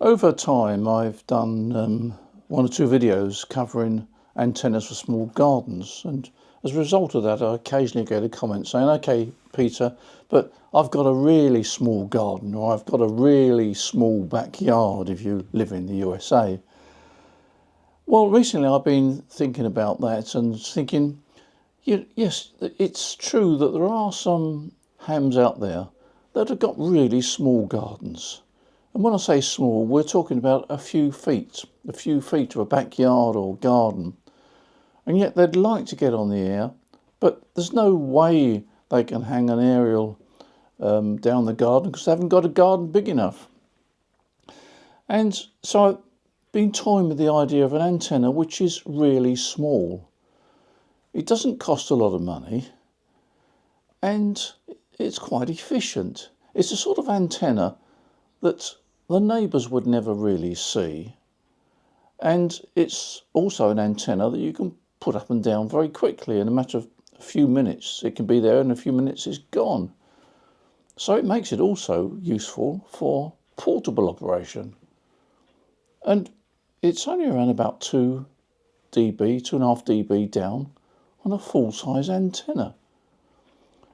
Over time I've done one or two videos covering antennas for small gardens, and as a result of that I occasionally get a comment saying, okay Peter, but I've got a really small garden, or I've got a really small backyard if you live in the USA. Well, recently I've been thinking about that and thinking, yes, it's true that there are some hams out there that have got really small gardens. And when I say small, we're talking about a few feet of a backyard or garden. And yet they'd like to get on the air, but there's no way they can hang an aerial down the garden because they haven't got a garden big enough. And so I've been toying with the idea of an antenna which is really small. It doesn't cost a lot of money and it's quite efficient. It's a sort of antenna that the neighbours would never really see, and it's also an antenna that you can put up and down very quickly. In a matter of a few minutes it can be there, and in a few minutes it's gone. So it makes it also useful for portable operation, and it's only around about 2 dB, 2.5 dB down on a full-size antenna.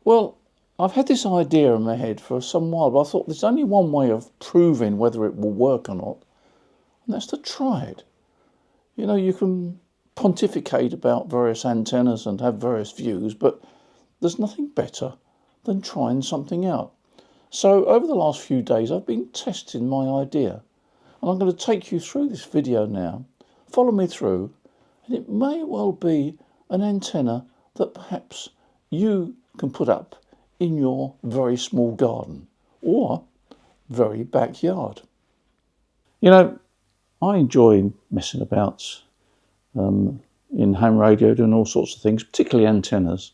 Well, I've had this idea in my head for some while, but I thought there's only one way of proving whether it will work or not, and that's to try it. You know, you can pontificate about various antennas and have various views, but there's nothing better than trying something out. So over the last few days I've been testing my idea, and I'm going to take you through this video now. Follow me through, and it may well be an antenna that perhaps you can put up in your very small garden or very backyard. You know, I enjoy messing about in ham radio, doing all sorts of things, particularly antennas.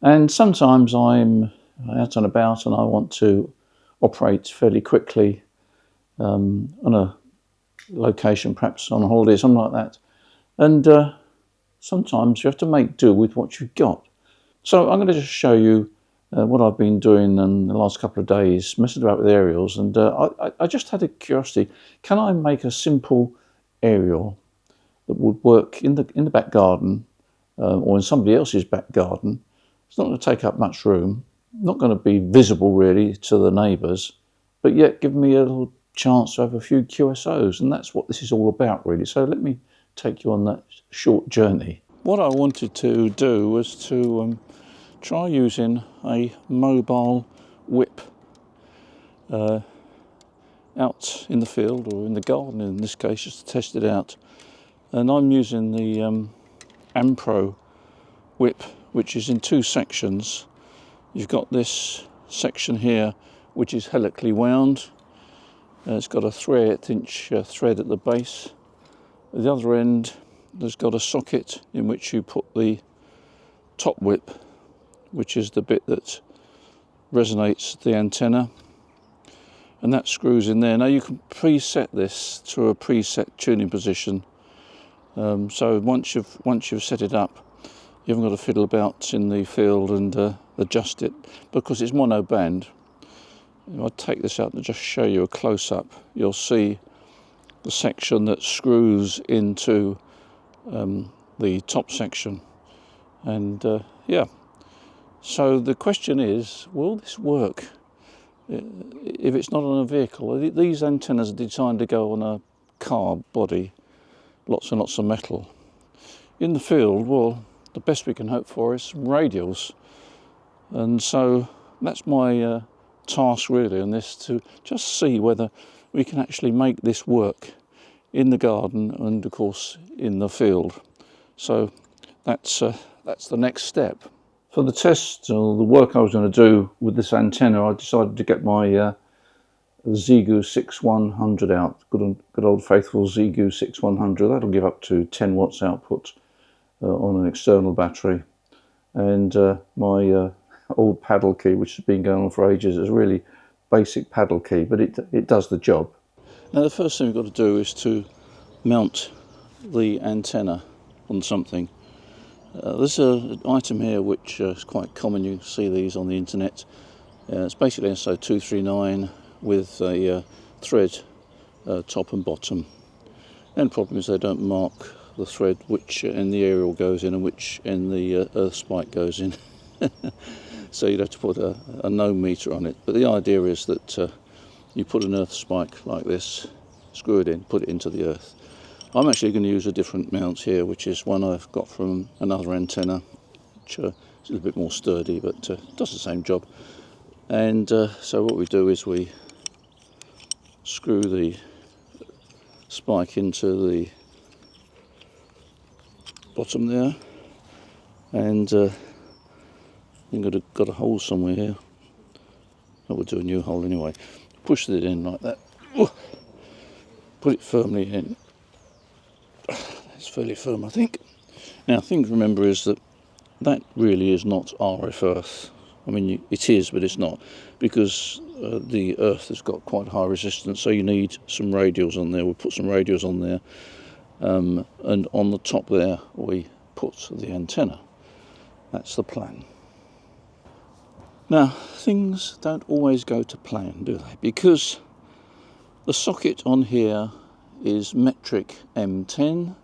And sometimes I'm out and about and I want to operate fairly quickly on a location, perhaps on a holiday, something like that. And sometimes you have to make do with what you've got. So I'm going to just show you what I've been doing in the last couple of days, messing about with aerials, and I just had a curiosity. Can I make a simple aerial that would work in the back garden or in somebody else's back garden? It's not going to take up much room, not going to be visible really to the neighbours, but yet give me a little chance to have a few QSOs, and that's what this is all about really. So let me take you on that short journey. What I wanted to do was to try using a mobile whip out in the field, or in the garden in this case, just to test it out. And I'm using the Ampro whip, which is in two sections. You've got this section here which is helically wound. It's got a 3/8 inch thread at the base. At the other end there's got a socket in which you put the top whip, which is the bit that resonates the antenna, and that screws in there. Now you can preset this to a preset tuning position, so once you've set it up, you haven't got to fiddle about in the field and adjust it, because it's mono band. If I take this out and just show you a close-up, you'll see the section that screws into the top section, and yeah. So the question is, will this work if it's not on a vehicle? These antennas are designed to go on a car body, lots and lots of metal. In the field, well, the best we can hope for is some radials. And so that's my task really on this, to just see whether we can actually make this work in the garden and of course in the field. So that's the next step. For the test, or the work I was going to do with this antenna, I decided to get my Xiegu 6100 out. Good old faithful Xiegu 6100. That'll give up to 10 watts output on an external battery. And my old paddle key, which has been going on for ages, is a really basic paddle key, but it does the job. Now the first thing we've got to do is to mount the antenna on something. There's an item here which is quite common. You can see these on the internet. It's basically SO239 with a thread top and bottom. And the problem is they don't mark the thread which end the aerial goes in and which end the earth spike goes in. So you'd have to put a no meter on it. But the idea is that you put an earth spike like this, screw it in, put it into the earth. I'm actually going to use a different mount here, which is one I've got from another antenna, which is a little bit more sturdy, but does the same job. And so what we do is we screw the spike into the bottom there, and you've got a hole somewhere here. I would do a new hole anyway. Push it in like that. Put it firmly in. It's fairly firm, I think. Now, the thing to remember is that really is not RF earth. I mean, it is, but it's not, because the earth has got quite high resistance, so you need some radials on there. We'll put some radials on there, and on the top there we put the antenna. That's the plan. Now, things don't always go to plan, do they? Because the socket on here is metric M10,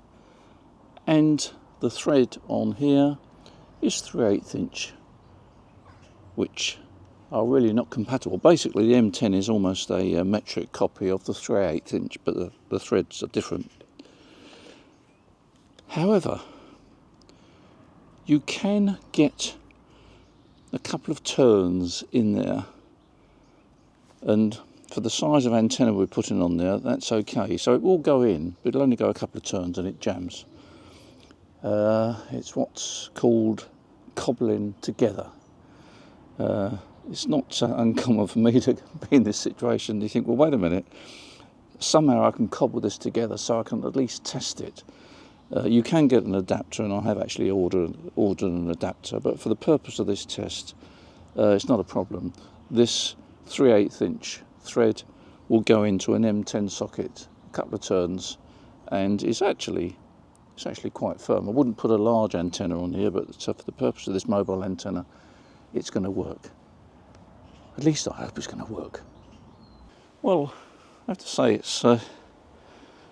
and the thread on here is 3/8 inch, which are really not compatible. Basically, the M10 is almost a metric copy of the 3/8 inch, but the threads are different. However, you can get a couple of turns in there, and for the size of antenna we're putting on there, that's okay. So it will go in, but it'll only go a couple of turns and it jams. It's what's called cobbling together. It's not uncommon for me to be in this situation. You think, well, wait a minute, somehow I can cobble this together so I can at least test it. You can get an adapter, and I have actually ordered an adapter, but for the purpose of this test, it's not a problem. This 3/8 inch thread will go into an M10 socket, a couple of turns, and it's actually quite firm. I wouldn't put a large antenna on here, but for the purpose of this mobile antenna, it's going to work. At least I hope it's going to work. Well, I have to say it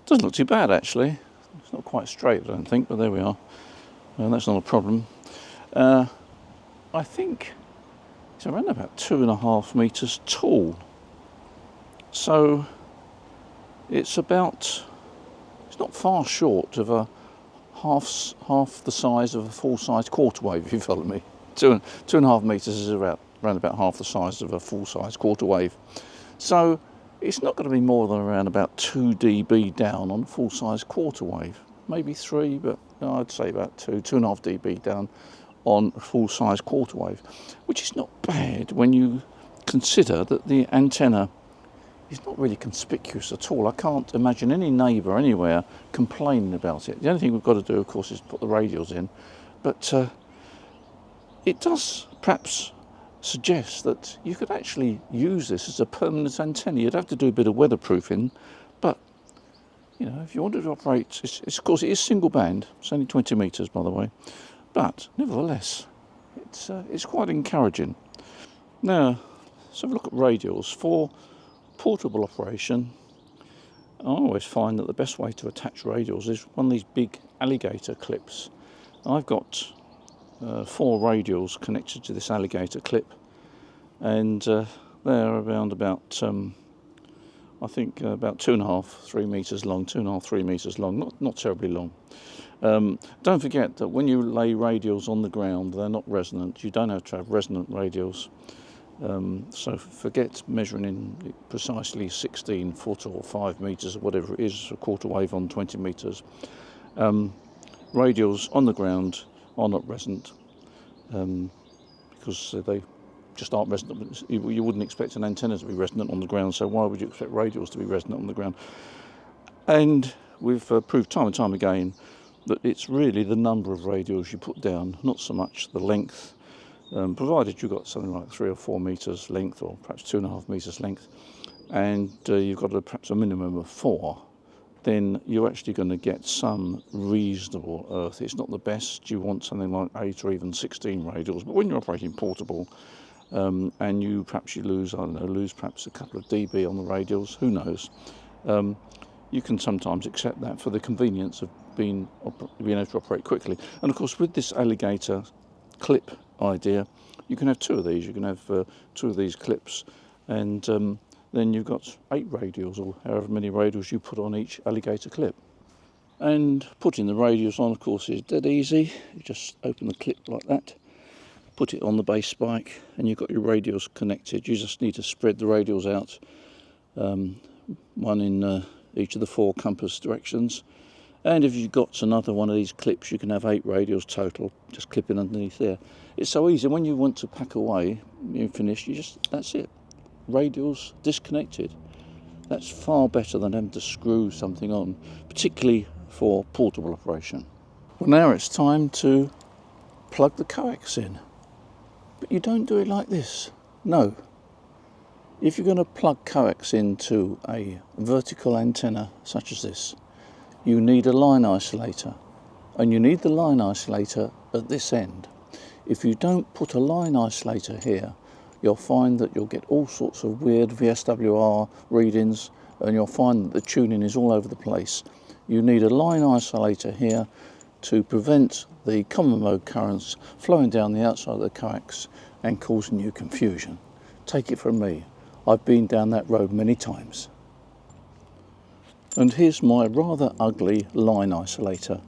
doesn't look too bad actually. It's not quite straight, I don't think, but there we are. That's not a problem. I think it's around about 2.5 meters tall. So it's not far short of a half the size of a full-size quarter wave, if you follow me. 2.5 meters is around about half the size of a full-size quarter wave. So it's not going to be more than around about 2 dB down on a full-size quarter wave. Maybe 3, but I'd say about 2.5 dB down on a full-size quarter wave, which is not bad when you consider that the antenna is not really conspicuous at all. I can't imagine any neighbour anywhere complaining about it. The only thing we've got to do, of course, is put the radials in, but it does perhaps suggest that you could actually use this as a permanent antenna. You'd have to do a bit of weatherproofing, but you know, if you wanted to operate, of course it is single band. It's only 20 meters, by the way, but nevertheless, it's quite encouraging. Now, let's have a look at radials. For portable operation, I always find that the best way to attach radials is one of these big alligator clips. I've got 4 radials connected to this alligator clip, and they're around about I think about 3 meters long, 3 meters long, not terribly long. Don't forget that when you lay radials on the ground, they're not resonant. You don't have to have resonant radials. So forget measuring in precisely 16 foot or 5 meters or whatever it is, a quarter wave on 20 meters. Radials on the ground are not resonant because they just aren't resonant. You wouldn't expect an antenna to be resonant on the ground, so why would you expect radials to be resonant on the ground? And we've proved time and time again that it's really the number of radials you put down, not so much the length, provided you've got something like 3 or 4 meters length, or perhaps 2.5 meters length, and you've got perhaps a minimum of 4, then you're actually going to get some reasonable earth. It's not the best. You want something like 8 or even 16 radials, but when you're operating portable, and you lose perhaps a couple of dB on the radials, who knows, you can sometimes accept that for the convenience of being able to operate quickly. And of course, with this alligator clip idea, you can have two of these. You can have two of these clips, and then you've got 8 radials, or however many radials you put on each alligator clip. And putting the radials on, of course, is dead easy. You just open the clip like that, put it on the base spike, and you've got your radials connected. You just need to spread the radials out, one in each of the 4 compass directions. And if you've got another one of these clips, you can have 8 radials total, just clipping underneath there. It's so easy. When you want to pack away, you're finished, that's it. Radials disconnected. That's far better than having to screw something on, particularly for portable operation. Well, now it's time to plug the coax in. But you don't do it like this. No. If you're going to plug coax into a vertical antenna such as this, you need a line isolator. And you need the line isolator at this end. If you don't put a line isolator here, you'll find that you'll get all sorts of weird VSWR readings, and you'll find that the tuning is all over the place. You need a line isolator here to prevent the common mode currents flowing down the outside of the coax and causing you confusion. Take it from me, I've been down that road many times. And here's my rather ugly line isolator.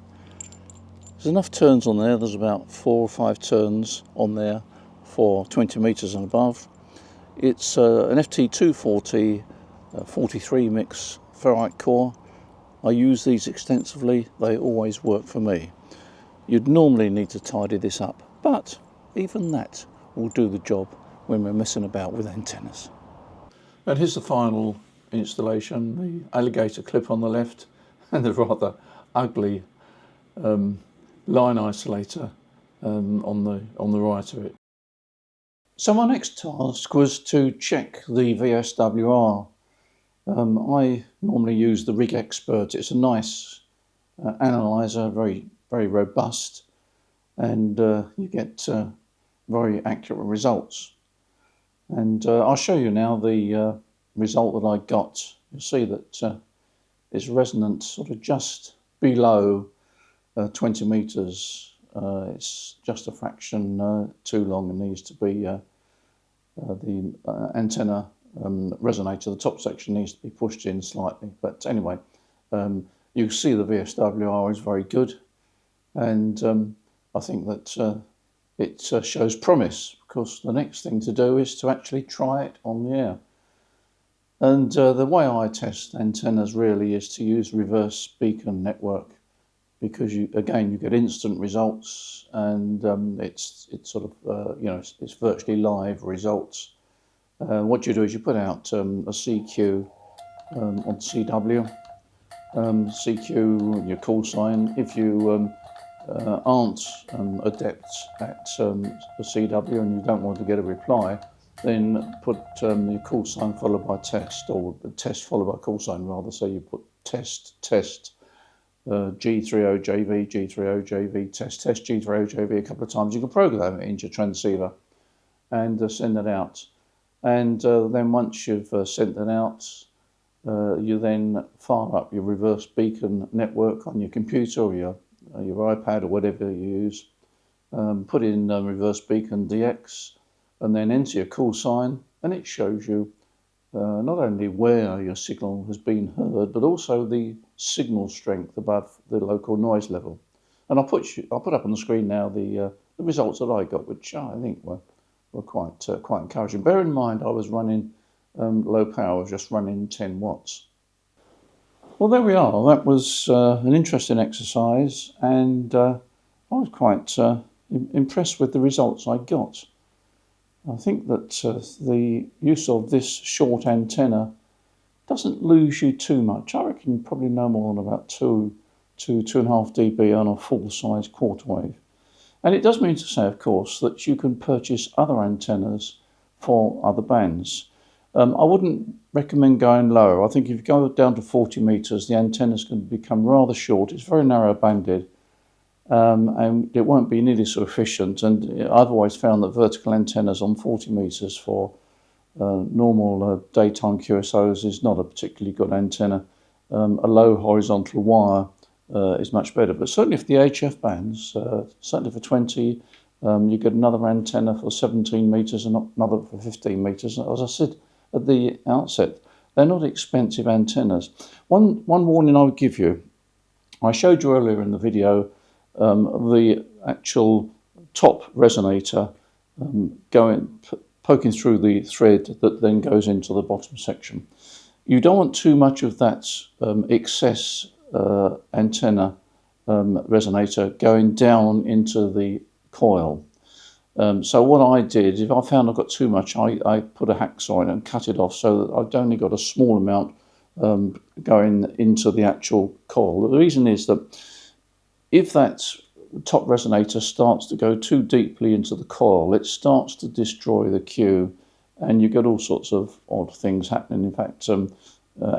There's enough turns on there. There's about 4 or 5 turns on there for 20 meters and above. It's an FT240 43 mix ferrite core. I use these extensively. They always work for me. You'd normally need to tidy this up, but even that will do the job when we're messing about with antennas. And here's the final installation, the alligator clip on the left and the rather ugly line isolator on the right of it. So my next task was to check the VSWR. I normally use the Rig Expert. It's a nice analyzer, very robust, and you get very accurate results. And I'll show you now the result that I got. You'll see that it's resonant sort of just below 20 meters. It's just a fraction too long and needs to be the antenna resonator, the top section needs to be pushed in slightly. But anyway, you see the VSWR is very good, and I think that it shows promise, because the next thing to do is to actually try it on the air. And the way I test antennas really is to use reverse beacon network, because you get instant results, and it's sort of it's virtually live results. What you do is you put out a CQ on CW, CQ your call sign. If you aren't adept at the CW and you don't want to get a reply, then put your call sign followed by test, or test followed by call sign rather. So you put test G30JV, G30JV, test G30JV a couple of times. You can program it into your transceiver and send it out. And then once you've sent it out, you then fire up your reverse beacon network on your computer or your iPad or whatever you use. Put in reverse beacon DX, and then enter your call sign, and it shows you not only where your signal has been heard, but also the signal strength above the local noise level. And I'll put up on the screen now the results that I got, which I think were quite encouraging. Bear in mind, I was running low power, I was just running 10 watts. Well, there we are. That was an interesting exercise, and I was quite impressed with the results I got. I think that the use of this short antenna doesn't lose you too much. I reckon probably no more than about 2 to 2.5 dB on a full-size quarter wave. And it does mean to say, of course, that you can purchase other antennas for other bands. I wouldn't recommend going lower. I think if you go down to 40 meters, the antennas can become rather short. It's very narrow banded, and it won't be nearly so efficient. And I've always found that vertical antennas on 40 meters for normal daytime QSOs is not a particularly good antenna. A low horizontal wire is much better, but certainly for the HF bands, certainly for 20, you get another antenna for 17 metres and another for 15 metres. As I said at the outset, they're not expensive antennas. One warning I would give you, I showed you earlier in the video the actual top resonator poking through the thread that then goes into the bottom section. You don't want too much of that excess antenna resonator going down into the coil. So what I did, if I found I got too much, I put a hacksaw in and cut it off so that I'd only got a small amount going into the actual coil. The reason is that if that top resonator starts to go too deeply into the coil, it starts to destroy the Q, and you get all sorts of odd things happening. In fact,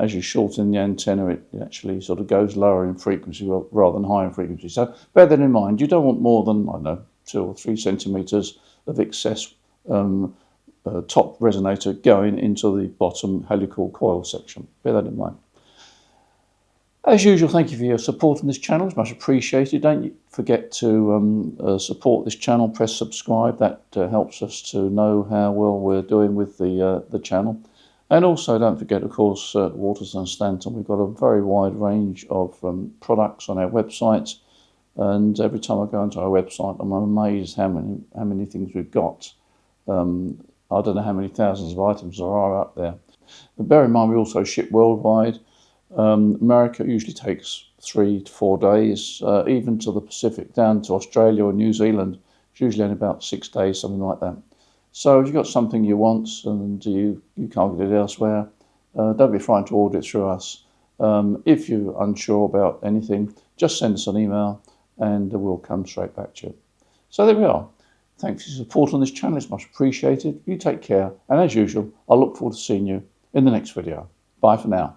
as you shorten the antenna, it actually sort of goes lower in frequency rather than higher in frequency. So bear that in mind. You don't want more than, I don't know, 2 or 3 centimetres of excess top resonator going into the bottom helical coil section. Bear that in mind. As usual, thank you for your support on this channel. It's much appreciated. Don't forget to support this channel. Press subscribe. That helps us to know how well we're doing with the channel. And also, don't forget, of course, Waters and Stanton. We've got a very wide range of products on our website. And every time I go onto our website, I'm amazed how many things we've got. I don't know how many thousands of items there are up there. But bear in mind, we also ship worldwide. America usually takes 3 to 4 days, even to the Pacific, down to Australia or New Zealand. It's usually in about 6 days, something like that. So if you've got something you want and you can't get it elsewhere, don't be frightened to order it through us. If you're unsure about anything, just send us an email and we'll come straight back to you. So there we are. Thanks for your support on this channel. It's much appreciated. You take care. And as usual, I look forward to seeing you in the next video. Bye for now.